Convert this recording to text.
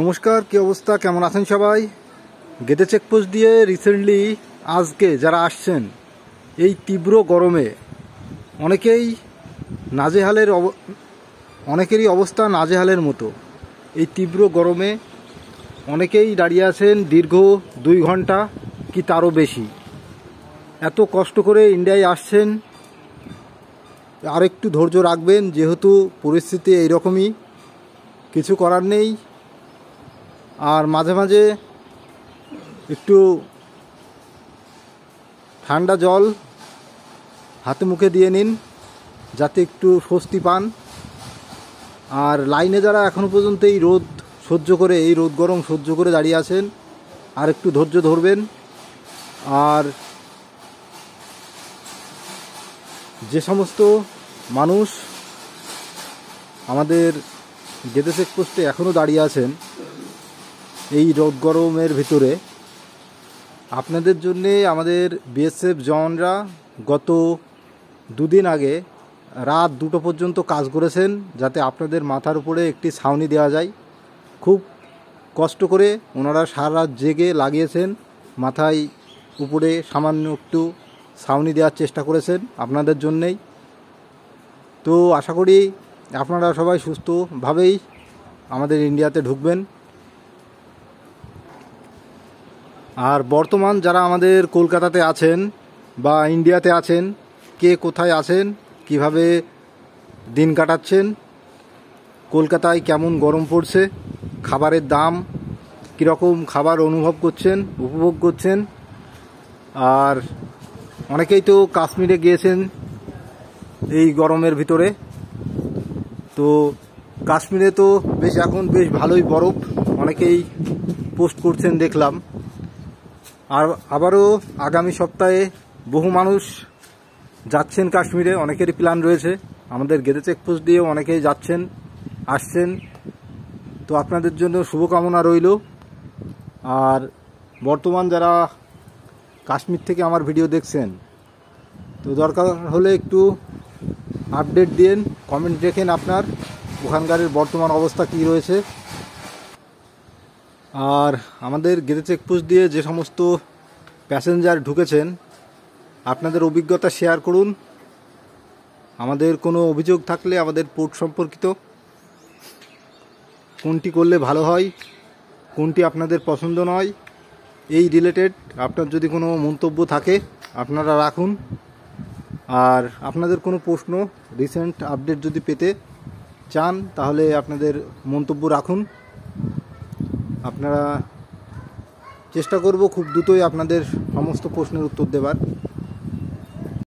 নমস্কার, কি অবস্থা, কেমন আছেন সবাই? গেদে চেকপোস্ট দিয়ে রিসেন্টলি আজকে যারা আসছেন এই তীব্র গরমে অনেকেরই অবস্থা নাজেহালের মতো। এই তীব্র গরমে অনেকেই দাঁড়িয়ে আছেন দীর্ঘ 2 ঘন্টা কি তারও বেশি। এত কষ্ট করে ইন্ডিয়ায় আসছেন, আরেকটু ধৈর্য রাখবেন, যেহেতু পরিস্থিতি এইরকমই, কিছু করার নেই। আর মাঝে মাঝে একটু ঠান্ডা জল হাতে মুখে দিয়ে নিন, যাতে একটু স্বস্তি পান। আর লাইনে যারা এখনও পর্যন্ত এই রোদ গরম সহ্য করে দাঁড়িয়ে আছেন, আর একটু ধৈর্য ধরবেন। আর যে সমস্ত মানুষ আমাদের গেদে চেকপোস্টে এখনও দাঁড়িয়ে আছেন এই রোদ গরমের ভিতরে, আপনাদের জন্যে আমাদের বিএসএফ জওয়ানরা গত 2 দিন আগে রাত 2টো পর্যন্ত কাজ করেছেন, যাতে আপনাদের মাথার উপরে একটি ছাউনি দেওয়া যায়। খুব কষ্ট করে ওনারা সারা রাত জেগে লাগিয়েছেন, মাথায় উপরে সামান্য একটু ছাউনি দেওয়ার চেষ্টা করেছেন আপনাদের জন্যেই। তো আশা করি আপনারা সবাই সুস্থভাবেই আমাদের ইন্ডিয়াতে ঢুকবেন। আর বর্তমান যারা আমাদের কলকাতাতে আছেন বা ইন্ডিয়াতে আছেন, কে কোথায় আছেন, কিভাবে দিন কাটাচ্ছেন, কলকাতায় কেমন গরম পড়ছে, খাবারের দাম কীরকম, খাবার উপভোগ করছেন। আর অনেকেই তো কাশ্মীরে গিয়েছেন এই গরমের ভিতরে। তো কাশ্মীরে তো এখন বেশ ভালোই বরফ, অনেকেই পোস্ট করছেন দেখলাম। আর আবারও আগামী সপ্তাহে বহু মানুষ যাচ্ছেন কাশ্মীরে, অনেকেরই প্ল্যান রয়েছে। আমাদের গেদে চেকপোস্ট দিয়েও অনেকেই আসছেন। তো আপনাদের জন্য শুভকামনা রইল। আর বর্তমান যারা কাশ্মীর থেকে আমার ভিডিও দেখছেন, তো দরকার হলে একটু আপডেট দিন, কমেন্ট রেখেন আপনার ওখানকার বর্তমান অবস্থা কী রয়েছে। আর আমাদের গেদে চেকপোস্ট দিয়ে যে সমস্ত প্যাসেঞ্জার ঢুকেছেন, আপনাদের অভিজ্ঞতা শেয়ার করুন। আমাদের কোনো অভিযোগ থাকলে আমাদের পোর্ট সম্পর্কিত, কোনটি করলে ভালো হয়, কোনটি আপনাদের পছন্দ নয়, এই রিলেটেড আপনার যদি কোনো মন্তব্য থাকে আপনারা রাখুন। আর আপনাদের কোনো প্রশ্ন, রিসেন্ট আপডেট যদি পেতে চান, তাহলে আপনাদের মন্তব্য রাখুন। আপনারা চেষ্টা করব খুব দ্রুতই আপনাদের সমস্ত প্রশ্নের উত্তর দেবার।